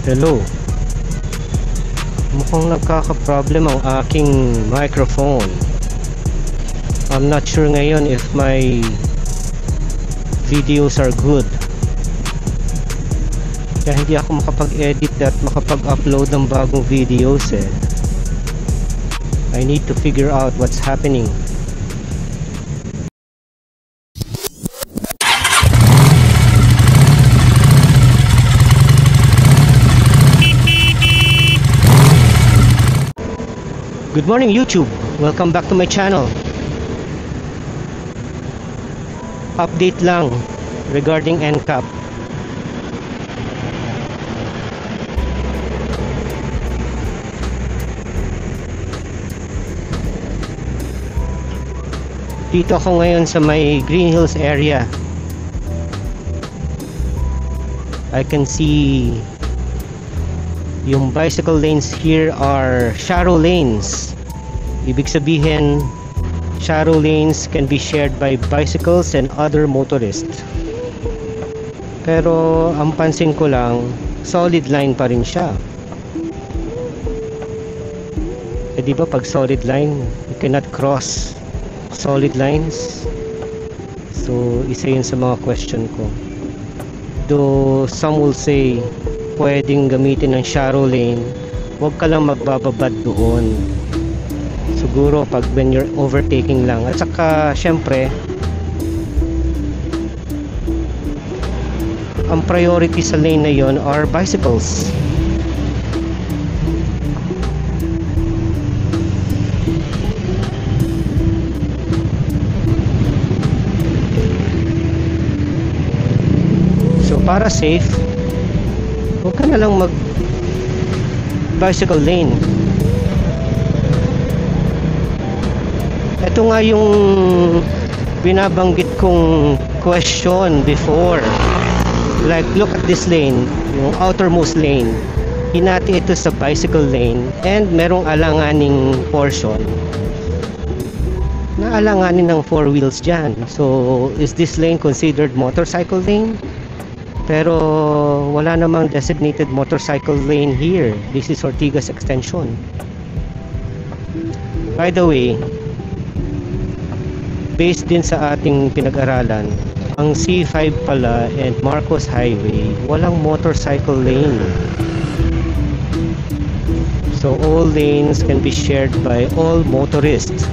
Hello. Mukhang nagkaka-problem ang aking microphone. I'm not sure ngayon if my videos are good. Kaya hindi ako makapag-edit at makapag-upload ng bagong videos eh. I need to figure out what's happening. Good morning YouTube! Welcome back to my channel. Update lang regarding NCAP. Dito ako ngayon sa may Green Hills area. I can see yung bicycle lanes here are shallow lanes. Ibig sabihin, shallow lanes can be shared by bicycles and other motorists. Pero ang pansin ko lang, solid line pa rin siya. Eh di ba pag solid line, you cannot cross solid lines? So isa yun sa mga question ko. Though some will say pwedeng gamitin ng shallow lane, huwag ka lang magbababad doon. Siguro pag when you're overtaking lang. At saka syempre ang priority sa lane na yon are bicycles. So para safe, huwag ka na lang mag bicycle lane. Ito nga yung binabanggit kong question before. Like look at this lane, yung outermost lane. Hinati ito sa bicycle lane and merong alanganing portion na alanganin ng four wheels dyan. So is this lane considered motorcycle lane? Pero wala namang designated motorcycle lane here. This is Ortigas Extension. By the way, based din sa ating pinag-aralan, ang C5 pala and Marcos Highway, walang motorcycle lane. So all lanes can be shared by all motorists.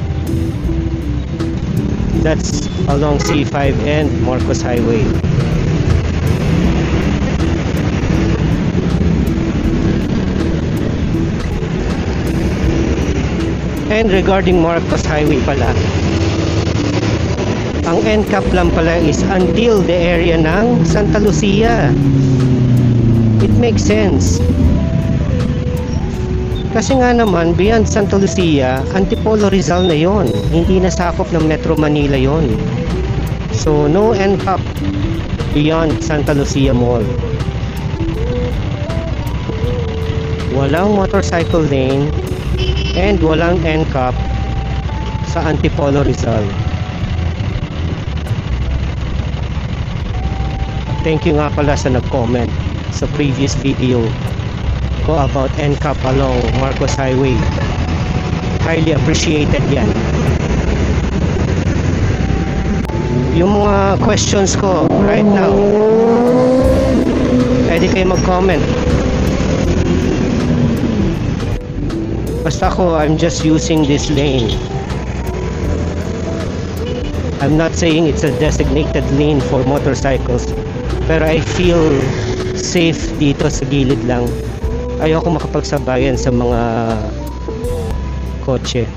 That's along C5 and Marcos Highway. And regarding Marcos Highway pala, ang NCAP lang pala is until the area ng Santa Lucia. It makes sense. Kasi nga naman, beyond Santa Lucia, Antipolo Rizal na yon. Hindi na sakop ng Metro Manila yon. So, no NCAP beyond Santa Lucia Mall. Walang motorcycle lane and walang NCAP sa Antipolo Rizal. Thank you nga pala sa nag-comment sa previous video ko about NCAP along Marcos Highway. Highly appreciated yan. Yung mga questions ko right now, pwede kayo mag-comment. Basta ako, I'm just using this lane. I'm not saying it's a designated lane for motorcycles, pero I feel safe dito sa gilid lang. Ayoko makapagsabayan sa mga kotse.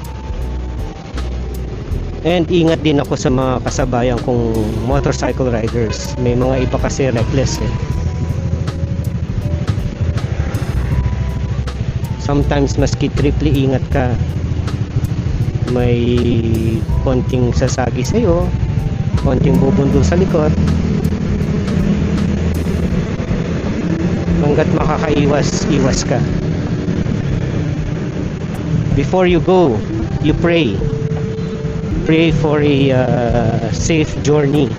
And ingat din ako sa mga kasabayan kong motorcycle riders. May mga iba kasi reckless eh. Sometimes maski triple ingat ka, may konting sasagi sa'yo, konting bubundol sa likod. Hanggat makakaiwas, iwas ka. Before you go, you pray. Pray for a safe journey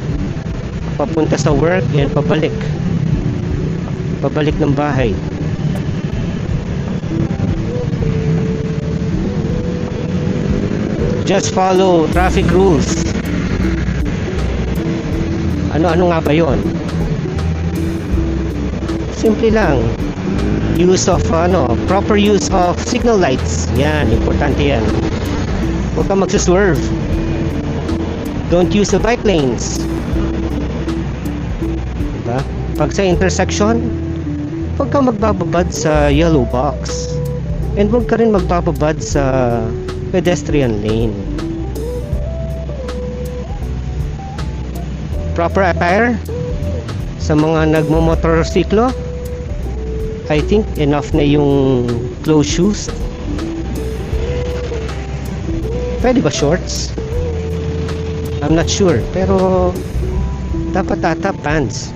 papunta sa work and pabalik ng bahay. Just follow traffic rules. Ano nga ba yon? Simple lang. Proper use of signal lights. Yan, importante yan. Huwag kang magsuswerve. Don't use the bike lanes. Diba? Pag sa intersection, huwag kang magbababad sa yellow box. And huwag ka rin magbababad sa pedestrian lane. Proper attire sa mga nagmo-motorsiklo. I think enough na yung closed shoes. Pwede ba shorts? I'm not sure, pero dapat ata pants.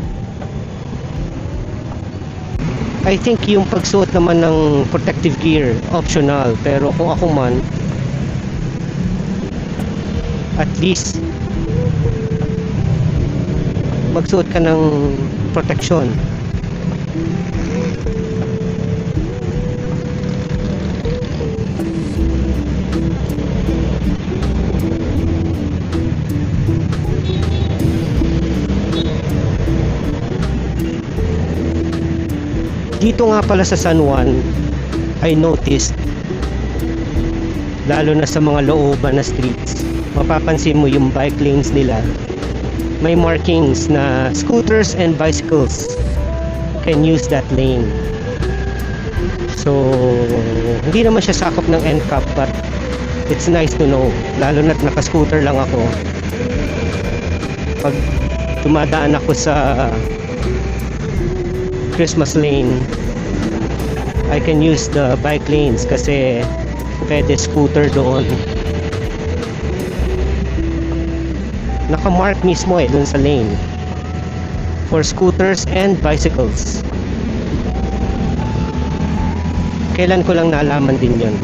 I think yung pagsuot naman ng protective gear optional, pero kung ako man, at least magsuot ka ng protection. Dito nga pala sa San Juan, I noticed, lalo na sa mga looban na streets, mapapansin mo yung bike lanes nila, may markings na scooters and bicycles can use that lane. So hindi naman siya sakop ng NCAP, but it's nice to know, lalo na't naka-scooter lang ako. Pag tumadaan ako sa Christmas lane, I can use the bike lanes kasi pwede scooter doon. Naka-mark mismo dun sa lane for scooters and bicycles. Kailan ko lang nalaman din yun.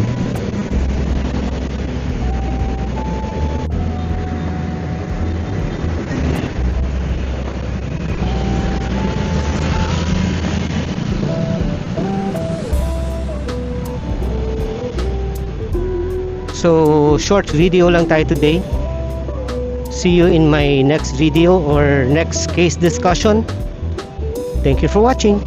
So, short video lang tayo today. See you in my next video or next case discussion. Thank you for watching.